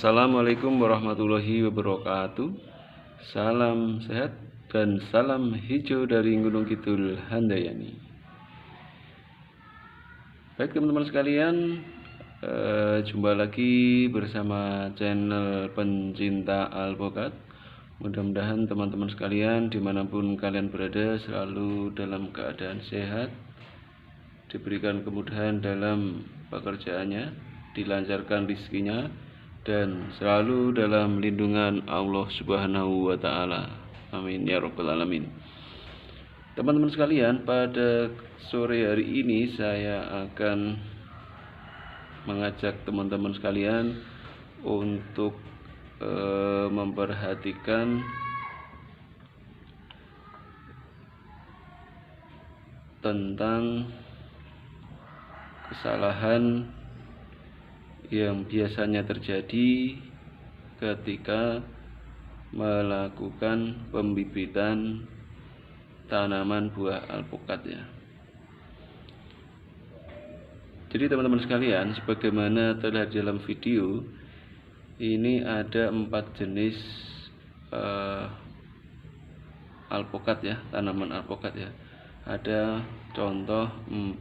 Assalamualaikum warahmatullahi wabarakatuh. Salam sehat dan salam hijau dari Gunung Kidul Handayani. Baik teman-teman sekalian, jumpa lagi bersama channel pencinta alpukat. Mudah-mudahan teman-teman sekalian dimanapun kalian berada selalu dalam keadaan sehat, diberikan kemudahan dalam pekerjaannya, dilancarkan rezekinya, dan selalu dalam lindungan Allah Subhanahu wa Ta'ala. Amin ya Rabbal 'Alamin. Teman-teman sekalian, pada sore hari ini saya akan mengajak teman-teman sekalian untuk memperhatikan tentang kesalahan yang biasanya terjadi ketika melakukan pembibitan tanaman buah alpukat ya. Jadi teman-teman sekalian, sebagaimana terlihat dalam video ini, ada 4 jenis alpukat ya, tanaman alpukat ya. Ada contoh 4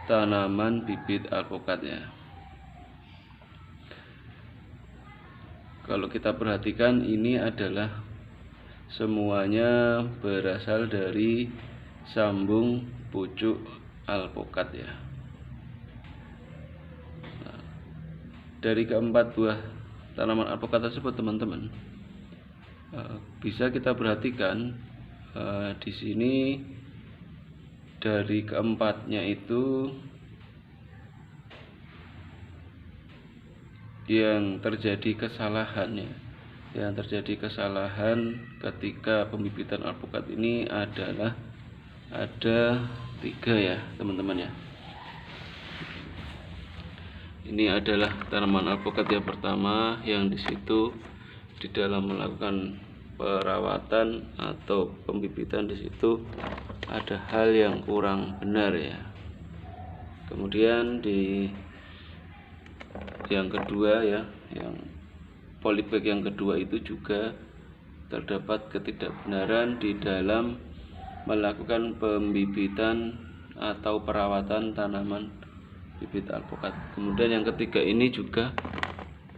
tanaman bibit alpukat ya. Kalau kita perhatikan, ini adalah semuanya berasal dari sambung pucuk alpukat ya. Nah, dari keempat buah tanaman alpukat tersebut teman-teman, bisa kita perhatikan di sini dari keempatnya itu yang terjadi kesalahan ketika pembibitan alpukat ini adalah ada 3 ya teman-teman ya. Ini adalah tanaman alpukat yang pertama, yang disitu di dalam melakukan perawatan atau pembibitan disitu ada hal yang kurang benar ya. Kemudian di yang kedua ya, yang polybag yang kedua itu juga terdapat ketidakbenaran di dalam melakukan pembibitan atau perawatan tanaman bibit alpukat. Kemudian yang ketiga ini juga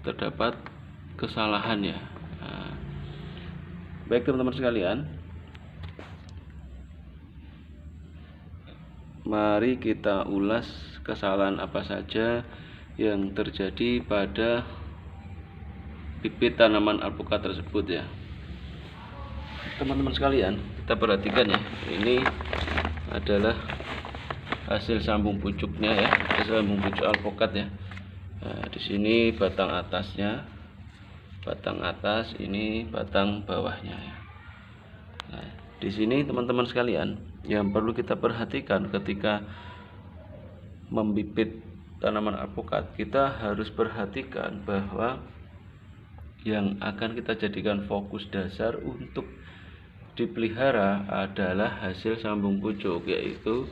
terdapat kesalahan ya. Nah, baik teman-teman sekalian, mari kita ulas kesalahan apa saja yang terjadi pada bibit tanaman alpukat tersebut ya. Teman-teman sekalian, kita perhatikan ya, ini adalah hasil sambung pucuknya ya, hasil sambung pucuk alpukat ya. Nah, di sini batang atasnya, batang atas, ini batang bawahnya ya. Nah, di sini teman-teman sekalian, yang perlu kita perhatikan ketika membibit tanaman alpukat, kita harus perhatikan bahwa yang akan kita jadikan fokus dasar untuk dipelihara adalah hasil sambung pucuk, yaitu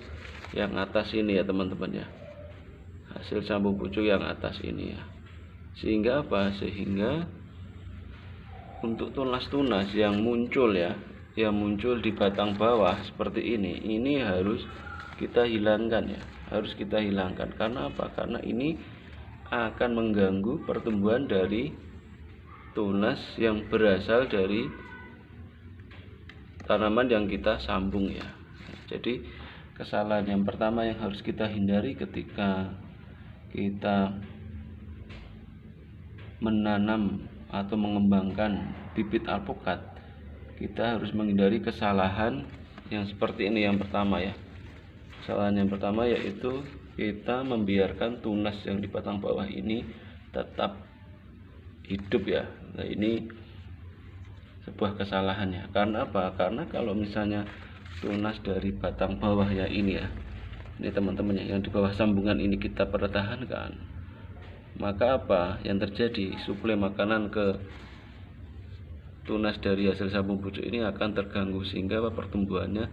yang atas ini ya teman-teman ya, hasil sambung pucuk yang atas ini ya. Sehingga apa? Sehingga untuk tunas-tunas yang muncul ya, yang muncul di batang bawah seperti ini harus kita hilangkan ya, harus kita hilangkan. Karena apa? Karena ini akan mengganggu pertumbuhan dari tunas yang berasal dari tanaman yang kita sambung ya. Jadi kesalahan yang pertama yang harus kita hindari ketika kita menanam atau mengembangkan bibit alpukat, kita harus menghindari kesalahan yang seperti ini. Yang pertama ya, kesalahan yang pertama yaitu kita membiarkan tunas yang di batang bawah ini tetap hidup ya. Nah, ini sebuah kesalahannya. Karena apa? Karena kalau misalnya tunas dari batang bawah ya ini ya, ini teman-teman ya, yang di bawah sambungan ini kita pertahankan, maka apa yang terjadi? Suplai makanan ke tunas dari hasil sambung pucuk ini akan terganggu, sehingga pertumbuhannya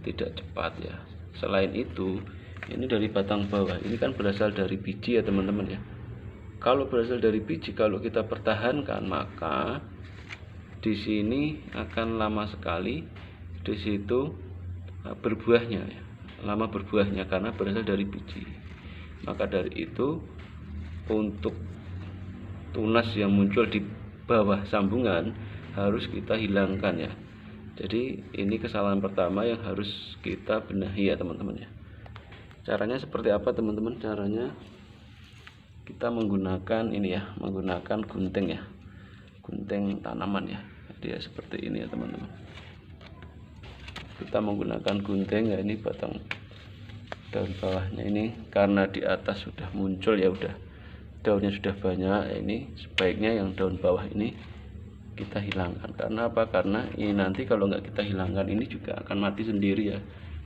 tidak cepat ya. Selain itu, ini dari batang bawah ini kan berasal dari biji ya teman-teman ya. Kalau berasal dari biji, kalau kita pertahankan, maka di sini akan lama sekali di situ berbuahnya ya. Lama berbuahnya karena berasal dari biji. Maka dari itu, untuk tunas yang muncul di bawah sambungan harus kita hilangkan ya. Jadi ini kesalahan pertama yang harus kita benahi ya teman-teman ya. Caranya seperti apa teman-teman? Caranya kita menggunakan ini ya, menggunakan gunting ya, gunting tanaman ya. Jadi ya seperti ini ya teman-teman. Kita menggunakan gunting ya, ini batang daun bawahnya ini karena di atas sudah muncul ya, udah daunnya sudah banyak ya, ini sebaiknya yang daun bawah ini kita hilangkan. Karena apa? Karena ini nanti kalau nggak kita hilangkan ini juga akan mati sendiri ya,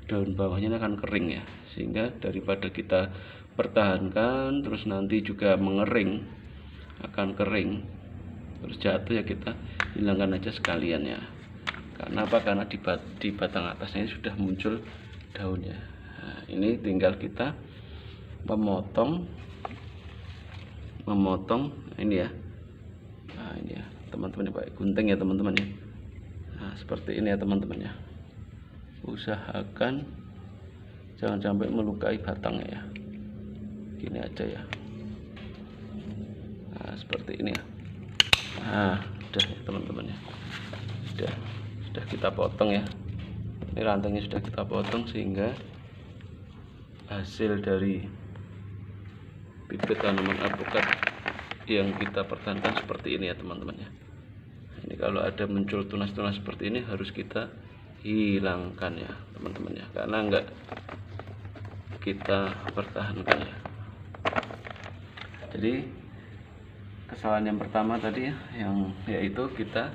daun bawahnya akan kering ya, sehingga daripada kita pertahankan terus nanti juga mengering, akan kering terus jatuh ya, kita hilangkan aja sekalian ya. Karena apa? Karena di batang atasnya sudah muncul daunnya. Nah, ini tinggal kita memotong ini ya. Nah ini ya teman-teman, pakai gunting ya teman-teman ya. Nah seperti ini ya teman-teman ya. Usahakan jangan sampai melukai batangnya ya. Gini aja ya. Nah seperti ini ya. Nah udah ya teman-teman ya, sudah kita potong ya. Ini rantainya sudah kita potong sehingga hasil dari bibit tanaman alpukat yang kita pertahankan seperti ini ya teman-teman ya. Ini kalau ada muncul tunas-tunas seperti ini harus kita hilangkan ya teman-teman ya, karena enggak kita pertahankan ya. Jadi kesalahan yang pertama tadi yang yaitu kita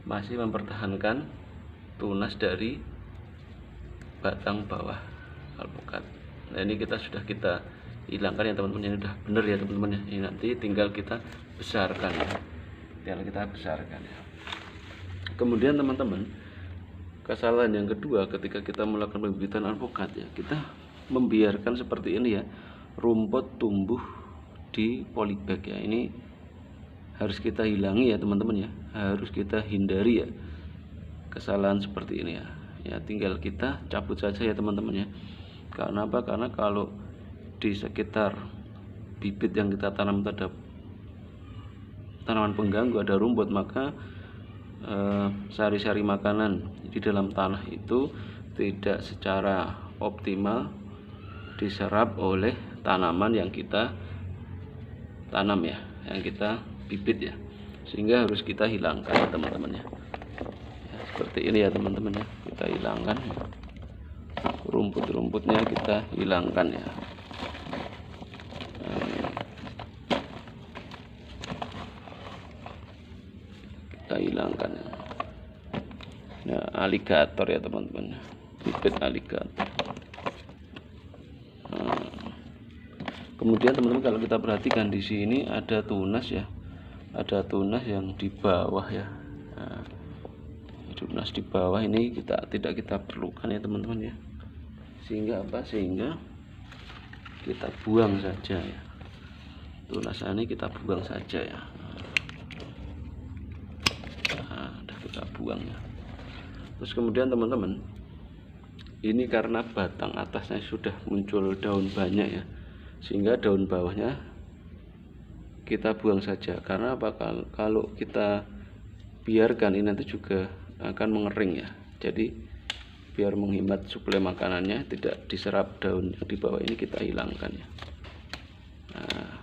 masih mempertahankan tunas dari batang bawah alpukat. Nah ini sudah kita hilangkan ya teman-teman, ini udah bener ya teman-teman ya. Ini nanti tinggal kita besarkan ya, tinggal kita besarkan ya. Kemudian teman-teman, kesalahan yang kedua ketika kita melakukan pembibitan alpukat ya, kita membiarkan seperti ini ya, rumput tumbuh di polybag ya. Ini harus kita hilangi ya teman-teman ya, harus kita hindari ya kesalahan seperti ini ya. Ya tinggal kita cabut saja ya teman-teman ya. Karena apa? Karena kalau di sekitar bibit yang kita tanam itu ada tanaman pengganggu, ada rumput, maka sari-sari makanan di dalam tanah itu tidak secara optimal diserap oleh tanaman yang kita tanam ya, yang kita bibit ya, sehingga harus kita hilangkan ya teman-teman ya. Seperti ini ya teman-teman ya, kita hilangkan rumput-rumputnya, kita hilangkan ya. Kita hilangkan ya. Nah, aligator ya teman-teman, bibit aligator. Kemudian teman-teman kalau kita perhatikan di sini ada tunas ya, ada tunas yang di bawah ya. Nah, tunas di bawah ini tidak kita perlukan ya teman-teman ya. Sehingga apa? Sehingga kita buang saja ya. Tunas ini kita buang saja ya. Nah, udah kita buang ya. Terus kemudian teman-teman, ini karena batang atasnya sudah muncul daun banyak ya, sehingga daun bawahnya kita buang saja. Karena apa? Kalau kita biarkan ini nanti juga akan mengering ya. Jadi biar menghemat suplai makanannya, tidak diserap daun yang di bawah ini, kita hilangkan ya. Nah,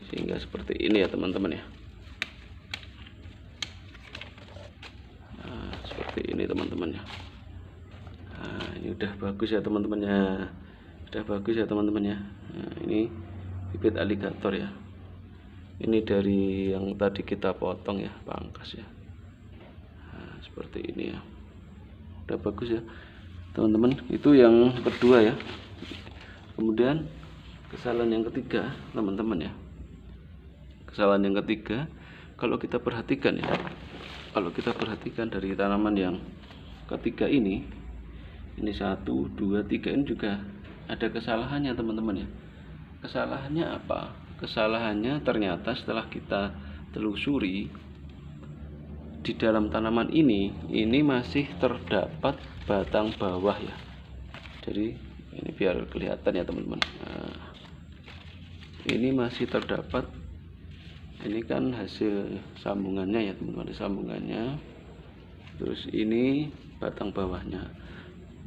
sehingga seperti ini ya teman-teman ya. Nah, seperti ini teman-teman ya. Nah, ini udah bagus ya teman-teman ya, sudah bagus ya teman-teman ya. Nah, ini bibit aligator ya. Ini dari yang tadi kita potong ya, pangkas ya. Nah, seperti ini ya, udah bagus ya teman-teman. Itu yang kedua ya. Kemudian kesalahan yang ketiga teman-teman ya, kesalahan yang ketiga, kalau kita perhatikan ya, kalau kita perhatikan dari tanaman yang ketiga ini 1, 2, 3 ini juga ada kesalahannya teman-teman ya. kesalahannya apa? Kesalahannya ternyata setelah kita telusuri di dalam tanaman ini masih terdapat batang bawah ya. Jadi ini biar kelihatan ya teman-teman. Nah, ini masih terdapat, ini kan hasil sambungannya ya teman-teman, sambungannya. Terus ini batang bawahnya.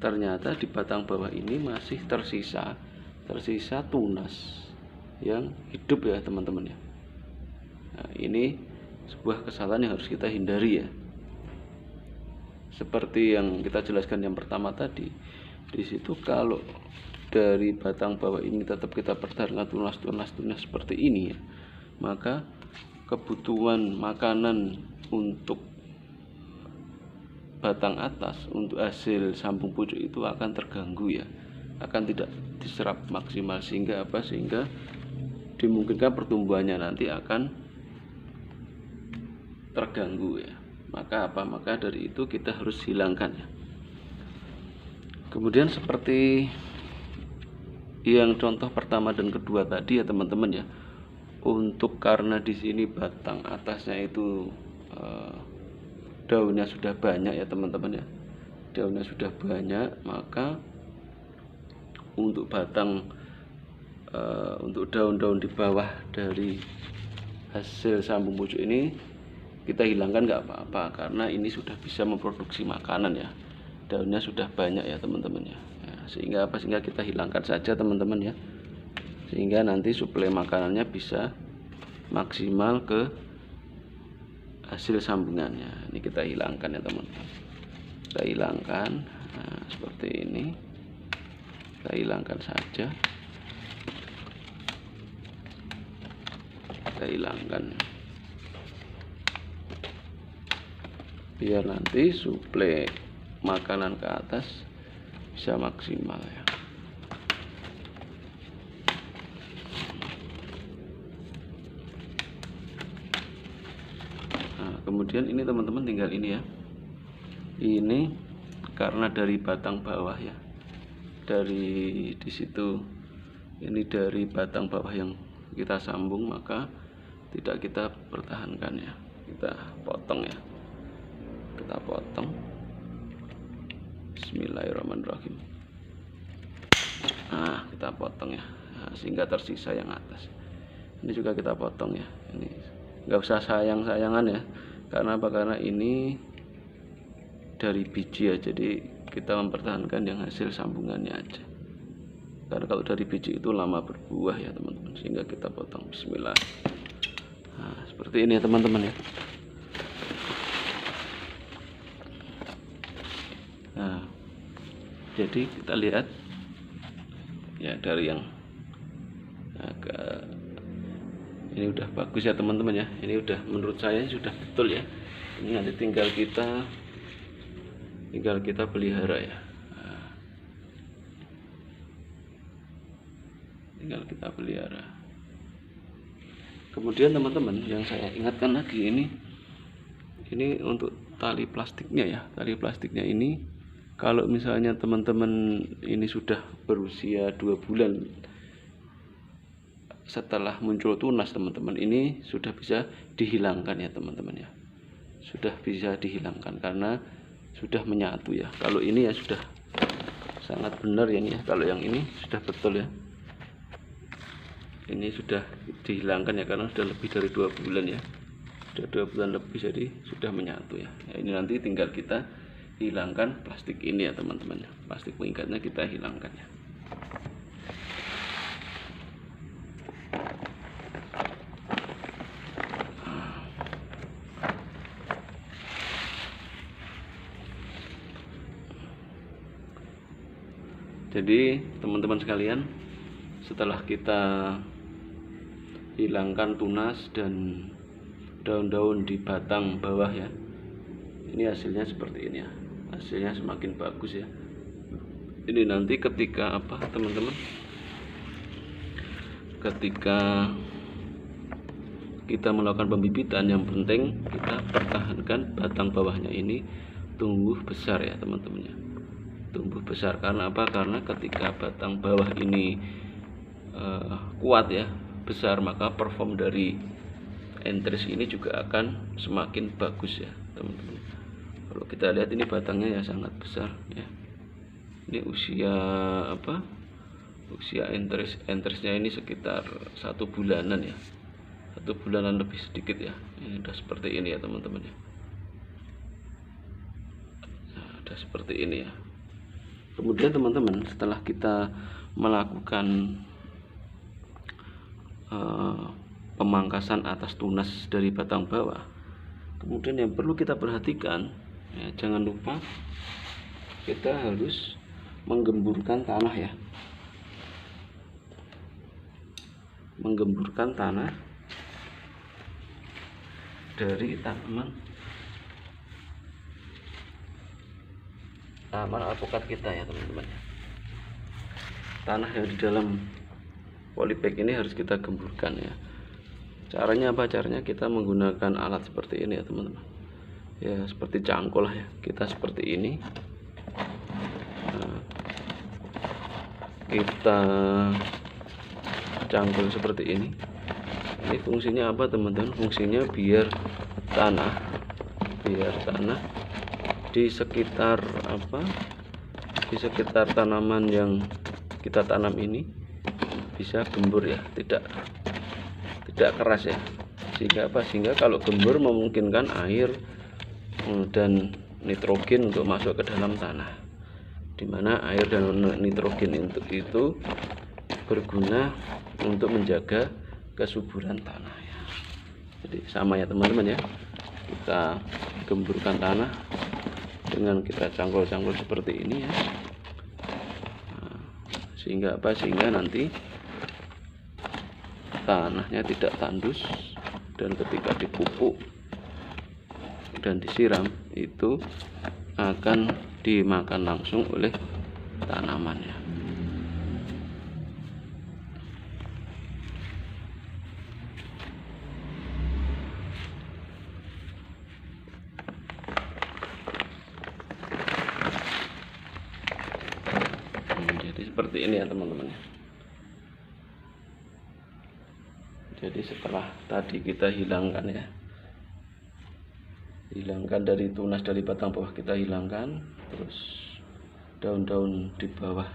Ternyata di batang bawah ini masih tersisa tunas yang hidup ya teman-teman ya. Nah, ini sebuah kesalahan yang harus kita hindari ya. Seperti yang kita jelaskan yang pertama tadi, di situ kalau dari batang bawah ini tetap kita pertahankan tunas seperti ini ya, maka kebutuhan makanan untuk batang atas, untuk hasil sambung pucuk itu akan terganggu ya, akan tidak diserap maksimal, sehingga apa? Sehingga dimungkinkan pertumbuhannya nanti akan terganggu ya. Maka apa? Maka dari itu kita harus hilangkan ya. Kemudian seperti yang contoh pertama dan kedua tadi ya teman-teman ya, untuk karena di sini batang atasnya itu daunnya sudah banyak ya teman-teman ya, daunnya sudah banyak, maka untuk batang untuk daun-daun di bawah dari hasil sambung pucuk ini kita hilangkan nggak apa-apa, karena ini sudah bisa memproduksi makanan ya, daunnya sudah banyak ya teman-teman ya. Sehingga apa? Sehingga kita hilangkan saja teman-teman ya, sehingga nanti suplai makanannya bisa maksimal ke hasil sambungannya. Ini kita hilangkan ya teman-teman, kita hilangkan. Nah, seperti ini kita hilangkan saja, kita hilangkan biar nanti suplai makanan ke atas bisa maksimal ya. Nah, kemudian ini teman-teman tinggal ini ya, ini karena dari batang bawah ya, dari di situ, ini dari batang bawah yang kita sambung, maka tidak kita pertahankan ya, kita potong ya, kita potong. Bismillahirrahmanirrahim. Nah, kita potong ya, nah, sehingga tersisa yang atas. Ini juga kita potong ya, ini nggak usah sayang-sayangan ya, karena apa? Karena ini dari biji ya, jadi kita mempertahankan yang hasil sambungannya aja, karena kalau dari biji itu lama berbuah ya teman-teman, sehingga kita potong. Bismillah. Nah, seperti ini ya teman-teman ya. Nah, jadi kita lihat ya, dari yang agak ini udah bagus ya teman-teman ya, ini udah menurut saya sudah betul ya. Ini nanti tinggal kita pelihara ya. Nah, tinggal kita pelihara. Kemudian teman-teman yang saya ingatkan lagi, ini untuk tali plastiknya ya, tali plastiknya ini kalau misalnya teman-teman ini sudah berusia 2 bulan setelah muncul tunas teman-teman, ini sudah bisa dihilangkan ya teman-teman ya, sudah bisa dihilangkan karena sudah menyatu ya. Kalau ini ya sudah sangat benar ya ini ya, kalau yang ini sudah betul ya, ini sudah dihilangkan ya, karena sudah lebih dari 2 bulan ya, sudah 2 bulan lebih, jadi sudah menyatu ya. Ini nanti tinggal kita hilangkan plastik ini ya teman-teman ya, plastik pengikatnya kita hilangkan ya. Jadi teman-teman sekalian, setelah kita hilangkan tunas dan daun-daun di batang bawah ya, ini hasilnya seperti ini ya, hasilnya semakin bagus ya. Ini nanti ketika apa teman-teman, ketika kita melakukan pembibitan, yang penting kita pertahankan batang bawahnya ini tumbuh besar ya teman-teman ya, tumbuh besar. Karena apa? Karena ketika batang bawah ini kuat ya, besar, maka perform dari entris ini juga akan semakin bagus ya teman-teman. Kalau kita lihat ini batangnya ya sangat besar ya. Ini usia usia entrisnya ini sekitar 1 bulanan ya, 1 bulanan lebih sedikit ya. Ini udah seperti ini ya teman-teman ya. Nah, udah seperti ini ya. Kemudian teman-teman, setelah kita melakukan pemangkasan atas tunas dari batang bawah, kemudian yang perlu kita perhatikan ya, jangan lupa kita harus menggemburkan tanah ya, menggemburkan tanah dari tanaman alpukat kita ya teman-teman. Tanah yang di dalam polybag ini harus kita gemburkan ya. Caranya apa? Caranya kita menggunakan alat seperti ini ya teman-teman ya, seperti cangkul ya. Kita seperti ini, nah, kita cangkul seperti ini. Ini fungsinya apa teman-teman? Fungsinya biar tanah di sekitar di sekitar tanaman yang kita tanam ini bisa gembur ya, tidak keras ya. Sehingga kalau gembur memungkinkan air dan nitrogen untuk masuk ke dalam tanah, dimana air dan nitrogen itu berguna untuk menjaga kesuburan tanah ya. Jadi sama ya teman-teman ya, kita gemburkan tanah dengan kita cangkul-cangkul seperti ini ya. Nah, sehingga nanti tanahnya tidak tandus, dan ketika dipupuk dan disiram itu akan dimakan langsung oleh tanamannya. Jadi seperti ini ya teman-teman. Jadi setelah tadi kita hilangkan ya, hilangkan dari tunas dari batang bawah, kita hilangkan, terus daun-daun di bawah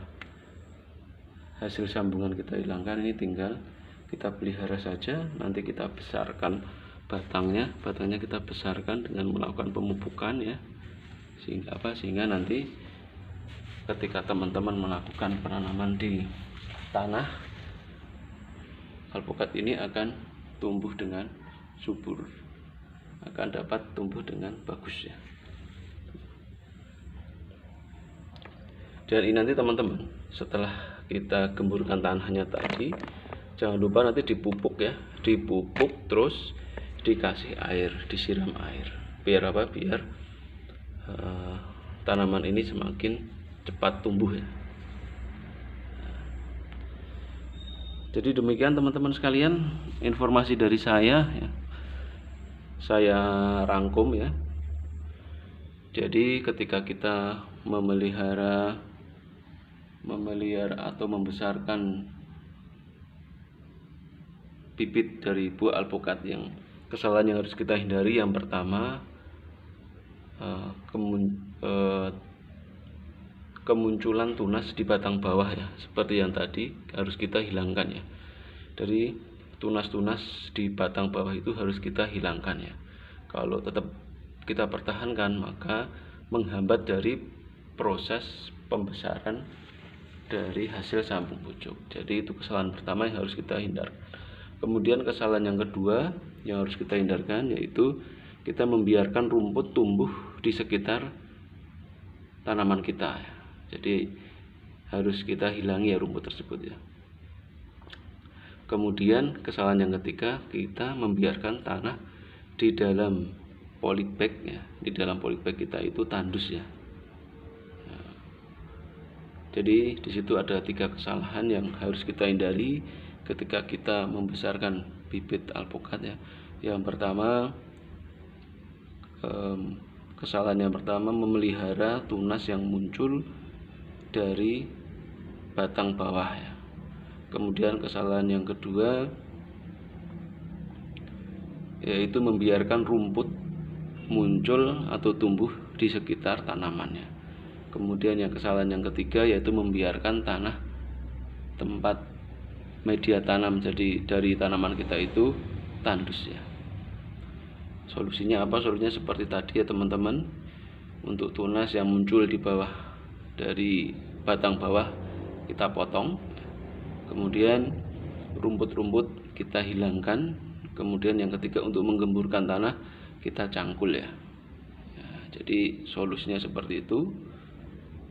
hasil sambungan kita hilangkan. Ini tinggal kita pelihara saja, nanti kita besarkan batangnya kita besarkan dengan melakukan pemupukan ya. Sehingga nanti ketika teman-teman melakukan penanaman di tanah, alpukat ini akan tumbuh dengan subur, akan dapat tumbuh dengan bagus ya. Dan ini nanti teman-teman, setelah kita gemburkan tanahnya tadi, jangan lupa nanti dipupuk ya, dipupuk terus dikasih air, disiram air. Biar apa? Biar tanaman ini semakin cepat tumbuh ya. Jadi demikian teman-teman sekalian, informasi dari saya ya. Saya rangkum ya. Jadi ketika kita memelihara atau membesarkan bibit dari buah alpukat, yang kesalahan yang harus kita hindari, yang pertama kemunculan tunas di batang bawah ya, seperti yang tadi harus kita hilangkan ya. Dari tunas-tunas di batang bawah itu harus kita hilangkan ya. Kalau tetap kita pertahankan, maka menghambat dari proses pembesaran dari hasil sambung pucuk. Jadi itu kesalahan pertama yang harus kita hindarkan. Kemudian kesalahan yang kedua yang harus kita hindarkan, yaitu kita membiarkan rumput tumbuh di sekitar tanaman kita ya. Jadi harus kita hilangi ya rumput tersebut ya. Kemudian kesalahan yang ketiga, kita membiarkan tanah di dalam polybag ya, di dalam polybag kita itu tandus ya. Jadi di situ ada 3 kesalahan yang harus kita hindari ketika kita membesarkan bibit alpukat ya. Yang pertama, kesalahan yang pertama, memelihara tunas yang muncul dari batang bawah ya. Kemudian kesalahan yang kedua yaitu membiarkan rumput muncul atau tumbuh di sekitar tanamannya. Kemudian yang kesalahan yang ketiga yaitu membiarkan tanah tempat media tanam jadi dari tanaman kita itu tandus ya. Solusinya apa? Solusinya seperti tadi ya teman-teman. Untuk tunas yang muncul di bawah dari batang bawah kita potong. Kemudian rumput-rumput kita hilangkan. Kemudian yang ketiga untuk menggemburkan tanah kita cangkul ya. Jadi solusinya seperti itu.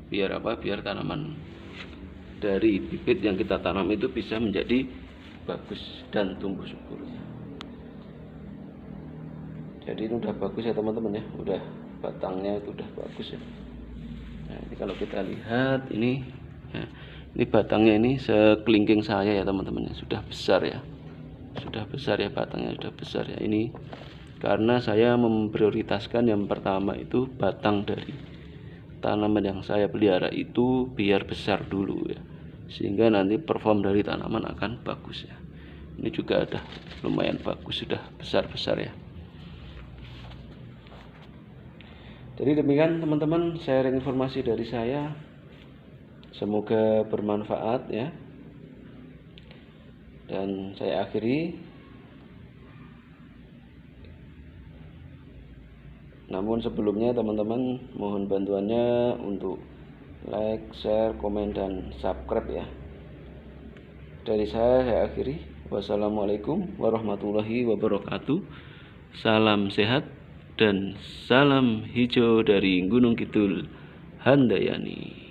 Biar apa? Biar tanaman dari bibit yang kita tanam itu bisa menjadi bagus dan tumbuh subur. Jadi ini udah bagus ya teman-teman ya. Udah batangnya itu udah bagus ya. Nah, ini kalau kita lihat ini ya, ini batangnya ini sekelingking saya ya teman-teman, sudah besar ya. Sudah besar ya batangnya, sudah besar ya. Ini karena saya memprioritaskan yang pertama itu batang dari tanaman yang saya pelihara itu biar besar dulu ya, sehingga nanti perform dari tanaman akan bagus ya. Ini juga ada lumayan bagus, sudah besar-besar ya. Jadi demikian teman-teman sharing informasi dari saya, semoga bermanfaat ya. Dan saya akhiri. Namun sebelumnya teman-teman mohon bantuannya untuk like, share, komen, dan subscribe ya. Dari saya akhiri. Wassalamualaikum warahmatullahi wabarakatuh. Salam sehat dan salam hijau dari Gunung Kidul Handayani.